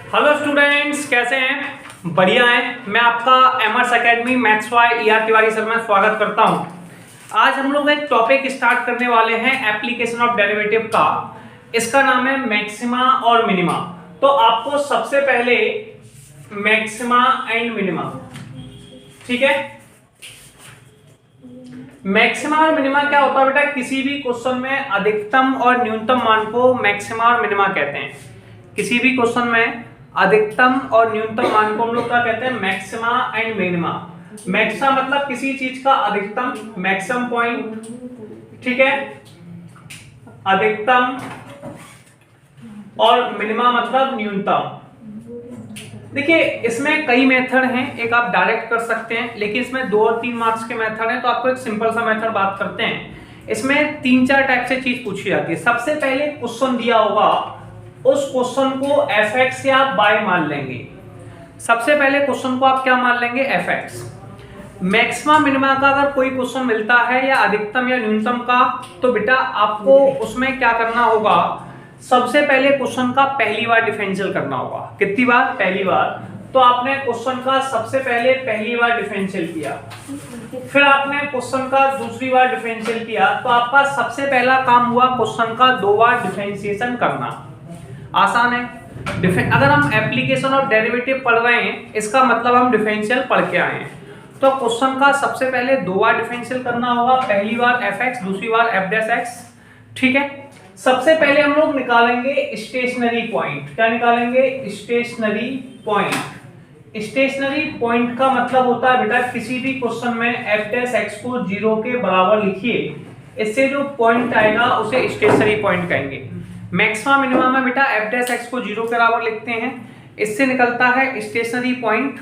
Hello students, कैसे हैं? बढ़िया हैं। मैं आपका Aimers academy maths Y ER Tiwari sir में स्वागत करता हूं। आज हम लोग एक टॉपिक स्टार्ट करने वाले हैं एप्लीकेशन ऑफ डेरिवेटिव का। इसका नाम है मैक्सिमा और मिनिमा। तो आपको सबसे पहले मैक्सिमा एंड मिनिमा, ठीक है। मैक्सिमा और मिनिमा क्या होता है बेटा? किसी भी क्वेश्चन में अधिकतम और न्यूनतम मान को मैक्सिमा और मिनिमा कहते हैं। किसी भी क्वेश्चन में अधिकतम और न्यूनतम मान को हम लोग क्या कहते हैं? Maxima and minima. मैक्सिमा मतलब किसी चीज का अधिकतम, मैक्सिमम पॉइंट, ठीक है, अधिकतम, और मिनिमा मतलब न्यूनतम। देखिए इसमें कई मेथड हैं। एक आप डायरेक्ट कर सकते हैं, लेकिन इसमें 2 और 3 मार्क्स के मेथड हैं। तो आपको एक सिंपल सा मेथड बात करते हैं। इसमें 3-4 टाइप से चीज पूछी जाती है। सबसे पहले क्वेश्चन दिया होगा, उस क्वेश्चन को fx या y मान लेंगे। सबसे पहले क्वेश्चन को आप क्या मान लेंगे? fx। मैक्सिमा मिनिमा का अगर कोई क्वेश्चन मिलता है या अधिकतम या न्यूनतम का, तो बेटा आपको उसमें क्या करना होगा? सबसे पहले क्वेश्चन का पहली बार डिफरेंशियल करना होगा। कितनी बार? पहली बार। तो आपने क्वेश्चन का सबसे पहले पहली बार डिफरेंशियल किया, फिर आपने क्वेश्चन का दूसरी बार डिफरेंशियल किया, तो आपका सबसे पहला काम हुआ क्वेश्चन का 2 बार डिफरेंशिएशन करना। आसान है। अगर हम एप्लीकेशन ऑफ डेरिवेटिव पढ़ रहे हैं, इसका मतलब हम डिफरेंशियल पढ़ के आए हैं। तो क्वेश्चन का सबसे पहले 2 बार डिफरेंशियल करना होगा। पहली बार fx, दूसरी बार f'(x), ठीक है। सबसे पहले हम लोग निकालेंगे स्टेशनरी पॉइंट। क्या निकालेंगे? Stationary point. स्टेशनरी पॉइंट का मतलब होता है बेटा, किसी भी क्वेश्चन में f'(x) को 0 के बराबर लिखिए, इससे जो पॉइंट आएगा उसे स्टेशनरी पॉइंट कहेंगे। मैक्सिमा मिनिमा में बेटा f'(x) को 0 के बराबर लिखते हैं, इससे निकलता है स्टेशनरी पॉइंट।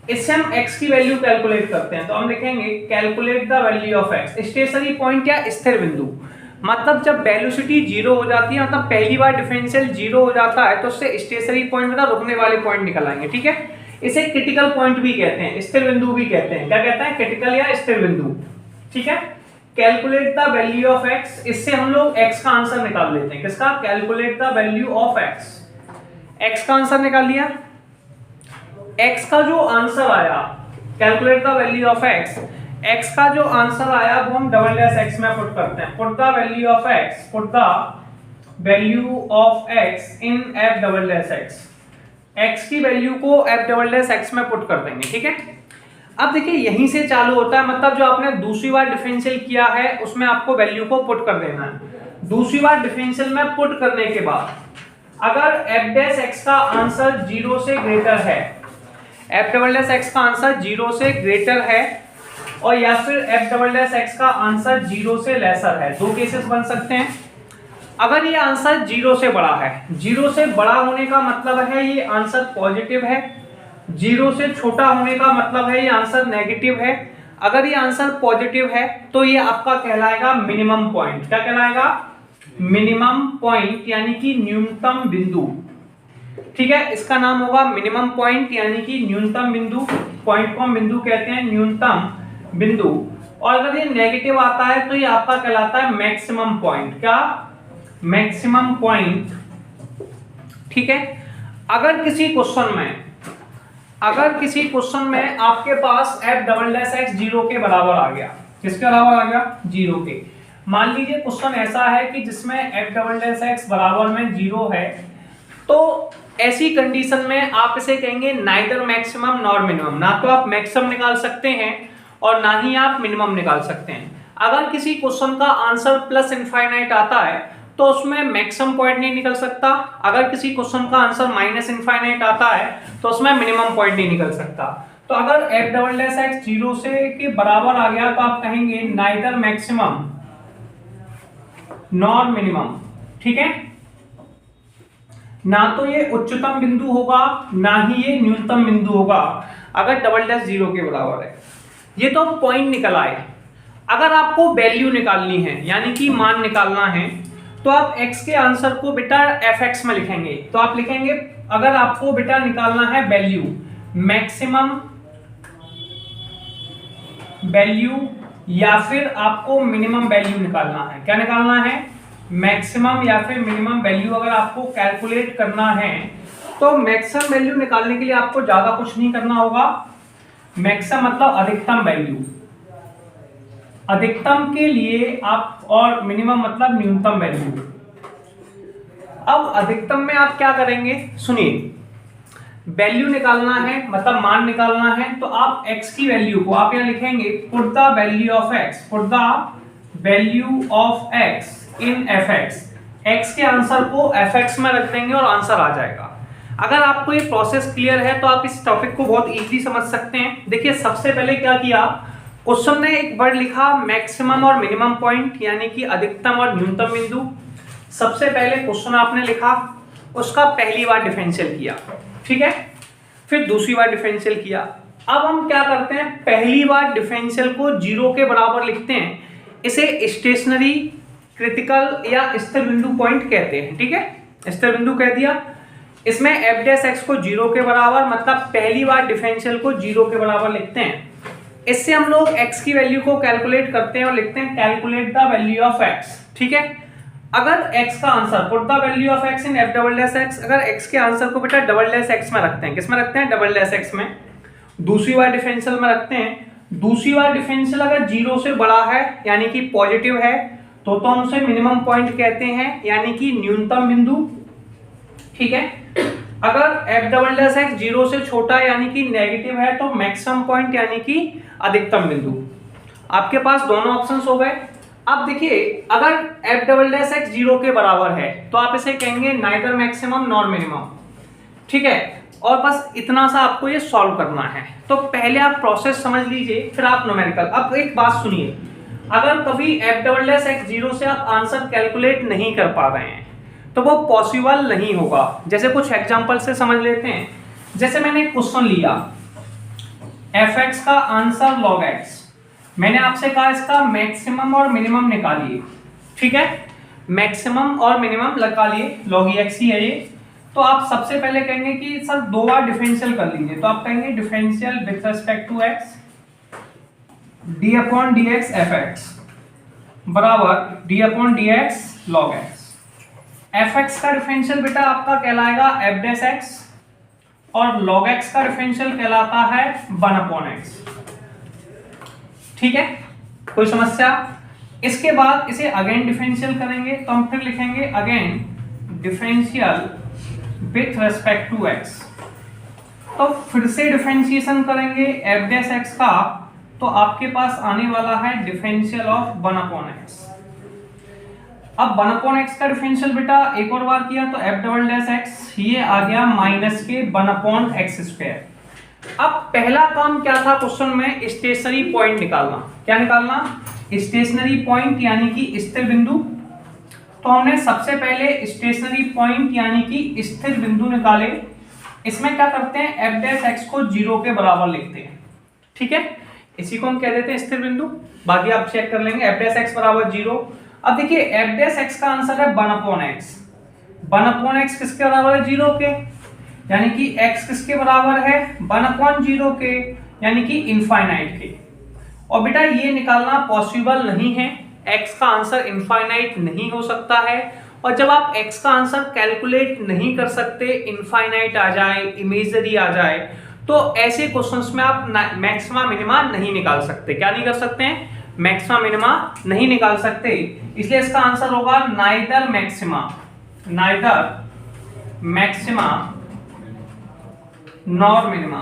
इससे हम x की वैल्यू कैलकुलेट करते हैं, तो हम लिखेंगे calculate the value of x। Stationary point या स्थिर बिंदु, मतलब जब वेलोसिटी 0 हो जाती है, मतलब पहली बार डिफरेंशियल 0 हो जाता है, तो उससे स्टेशनरी पॉइंट मतलब रुकने वाले पॉइंट निकल आएंगे, ठीक है। इसे क्रिटिकल पॉइंट भी कहते हैं, स्थिर बिंदु भी कहते हैं। क्या कहते हैं? क्रिटिकल या स्थिर बिंदु, ठीक है। Calculate the value of x, इससे हम लोग x का आंसर निकाल लेते हैं। किसका? Calculate the value of x। x का आंसर निकाल लिया। x का जो आंसर आया, calculate the value of x, x का जो आंसर आया वो हम "x" में पुट करते हैं। Put the value of x, put the value of x in f'(x). x की वैल्यू को f'(x) में पुट कर देंगे, ठीक है। अब देखिए यहीं से चालू होता है, मतलब जो आपने दूसरी बार डिफरेंशियल किया है उसमें आपको वैल्यू को पुट कर देना है। दूसरी बार डिफरेंशियल में पुट करने के बाद अगर f'(x) का आंसर 0 से ग्रेटर है, f'(x) का आंसर 0 से ग्रेटर है, और या फिर f'(x) का आंसर 0 से लेसर है। 2 केसेस बन सकते हैं। अगर ये आंसर 0 से बड़ा है, 0 से बड़ा होने का मतलब है ये आंसर पॉजिटिव है, 0 से छोटा होने का मतलब है ये आंसर नेगेटिव है। अगर ये आंसर पॉजिटिव है तो ये आपका कहलाएगा मिनिमम पॉइंट। क्या कहलाएगा? मिनिमम पॉइंट, यानी कि न्यूनतम बिंदु, ठीक है। इसका नाम होगा मिनिमम पॉइंट, यानी कि न्यूनतम बिंदु। पॉइंट को हम बिंदु कहते हैं, न्यूनतम बिंदु। और अगर ये नेगेटिव आता है तो ये आपका कहलाता है मैक्सिमम पॉइंट। क्या? मैक्सिमम पॉइंट, ठीक है। अगर किसी क्वेश्चन में आपके पास f'(x) 0 के बराबर आ गया, किसके बराबर आ गया? 0 के। मान लीजिए क्वेश्चन ऐसा है कि जिसमें f'(x) बराबर में 0 है, तो ऐसी कंडीशन में आप इसे कहेंगे नाइदर मैक्सिमम नॉर मिनिमम। ना तो आप मैक्सिमम निकाल सकते हैं और ना ही आप मिनिमम निकाल सकते हैं। अगर किसी क्वेश्चन का आंसर प्लस इनफाइनाइट आता है तो उसमें मैक्सिमम पॉइंट नहीं निकल सकता। अगर किसी क्वेश्चन का आंसर माइनस इनफाइनाइट आता है तो उसमें मिनिमम पॉइंट नहीं निकल सकता। तो अगर f'(x) 0 से के बराबर आ गया तो आप कहेंगे नाइदर मैक्सिमम नॉर मिनिमम, ठीक है। ना तो ये उच्चतम बिंदु होगा, ना ही ये न्यूनतम बिंदु होगा अगर f'(0) के बराबर है। ये तो पॉइंट निकल आए। अगर आपको वैल्यू निकालनी है, यानी कि मान निकालना है, तो आप x के आंसर को बेटा f(x) में लिखेंगे। तो आप लिखेंगे, अगर आपको बेटा निकालना है वैल्यू, मैक्सिमम वैल्यू या फिर आपको मिनिमम वैल्यू निकालना है। क्या निकालना है? मैक्सिमम या फिर मिनिमम वैल्यू अगर आपको कैलकुलेट करना है तो मैक्सिमम वैल्यू निकालने के लिए आपको ज्यादा कुछ नहीं करना होगा। मैक्सिमम मतलब अधिकतम वैल्यू, अधिकतम के लिए आप, और मिनिमम मतलब न्यूनतम वैल्यू। अब अधिकतम में आप क्या करेंगे, सुनिए, वैल्यू निकालना है मतलब मान निकालना है, तो आप x की वैल्यू को आप यहां लिखेंगे put the value of x, put the value of x in fx, x के आंसर को fx में रख देंगे और आंसर आ जाएगा। अगर आपको ये प्रोसेस क्लियर है तो आप इस टॉपिक को बहुत इजीली समझ सकते हैं। देखिए सबसे पहले क्या किया, क्वेश्चन ने एक वर्ड लिखा मैक्सिमम और मिनिमम पॉइंट, यानी कि अधिकतम और न्यूनतम बिंदु। सबसे पहले क्वेश्चन आपने लिखा, उसका पहली बार डिफरेंशियल किया, ठीक है, फिर दूसरी बार डिफरेंशियल किया। अब हम क्या करते हैं, पहली बार डिफरेंशियल को 0 के बराबर लिखते हैं, इसे स्टेशनरी, क्रिटिकल या स्थिर बिंदु पॉइंट कहते हैं, ठीक है, स्थिर बिंदु कह दिया। इसमें f डैश x को 0 के बराबर मतलब पहली बार डिफरेंशियल को 0 के बराबर लिखते हैं। इससे हम लोग x की वैल्यू को कैलकुलेट करते हैं और लिखते हैं calculate the value of x, ठीक है। अगर x का answer, put the value of x in f double dash x, अगर x के आंसर को बेटा डबल डैश x में रखते हैं, किसमें रखते हैं, डबल डैश x में, दूसरी बार डिफरेंशियल में रखते हैं। दूसरी बार डिफरेंशियल अगर 0 से बड़ा है यानी कि पॉजिटिव है तो हम उसे मिनिमम पॉइंट कहते हैं, यानी कि न्यूनतम बिंदु, ठीक है। अगर f डबल डैश x 0 से छोटा यानी कि नेगेटिव है तो मैक्सिमम पॉइंट यानी कि अधिकतम बिंदु। आपके पास दोनों ऑप्शंस हो गए। अब देखिए अगर f डबल डैश x 0 के बराबर है तो आप इसे कहेंगे नाइदर मैक्सिमम नॉर मिनिमम, ठीक है। और बस इतना सा आपको ये सॉल्व करना है। तो पहले आप प्रोसेस समझ लीजिए, फिर आप न्यूमेरिकल। अब एक बात सुनिए, अगर कभी f डबल डैश x 0 से आप आंसर कैलकुलेट नहीं कर पा रहे हैं तो वो पॉसिबल नहीं होगा। जैसे कुछ एग्जांपल से समझ लेते हैं। जैसे मैंने क्वेश्चन लिया fx का आंसर log x, मैंने आपसे कहा इसका मैक्सिमम और मिनिमम निकालिए, ठीक है, मैक्सिमम और मिनिमम निकालिए, log x ही है ये। तो आप सबसे पहले कहेंगे कि सर 2 बार डिफरेंशियल कर लीजिए, तो आप कहेंगे differential with respect to x d upon dx fx बराबर d upon dx log x। fx का डिफरेंशियल बेटा आपका कहलाएगा f डैश x और log x का डिफरेंशियल कहलाता है 1 अपॉन x, ठीक है, कोई समस्या। इसके बाद इसे अगेन डिफरेंशियल करेंगे तो हम फिर लिखेंगे again differential with respect to x। तो फिर से डिफरेंशिएशन करेंगे f डैश x का, तो आपके पास आने वाला है डिफरेंशियल ऑफ 1 अपॉन x। अब 1 अपॉन x का डिफरेंशियल बेटा एक और बार किया तो f डबल डैश x, ये आ गया माइनस के 1 अपॉन x स्क्वायर। अब पहला काम क्या था क्वेश्चन में, स्टेशनरी पॉइंट निकालना। क्या निकालना, स्टेशनरी पॉइंट यानी कि स्थिर बिंदु। तो हमने सबसे पहले स्टेशनरी पॉइंट यानी कि स्थिर बिंदु निकाले। इसमें क्या करते हैं, f डैश x को 0 के बराबर लिखते हैं, ठीक है, इसी को हम कह देते हैं स्थिर बिंदु। बाकी आप चेक कर लेंगे, f डैश x बराबर 0। अब देखिए f डैश x का आंसर है 1 अपॉन x। 1 अपॉन x किसके बराबर है, 0 के, यानी कि x किसके बराबर है, 1 अपॉन 0 के, यानी कि इनफाइनाइट के। और बेटा ये निकालना पॉसिबल नहीं है, x का आंसर इनफाइनाइट नहीं हो सकता है। और जब आप x का आंसर कैलकुलेट नहीं कर सकते, इनफाइनाइट आ जाए, इमेजरी आ जाए, तो ऐसे क्वेश्चंस में आप मैक्सिमा मिनिमा नहीं निकाल सकते। क्या नहीं कर सकते हैं, मैक्सिमा मिनिमा नहीं निकाल सकते। इसलिए इसका आंसर होगा नाइदर मैक्सिमा नॉर मिनिमा।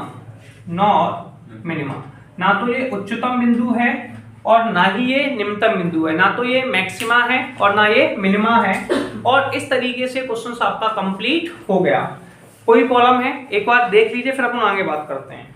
ना तो ये उच्चतम बिंदु है और ना ही ये निम्नतम बिंदु है, ना तो ये मैक्सिमा है और ना ये मिनिमा है। और इस तरीके से क्वेश्चन आपका कंप्लीट हो गया। कोई प्रॉब्लम है एक बार देख लीजिए, फिर अपन आगे बात करते हैं।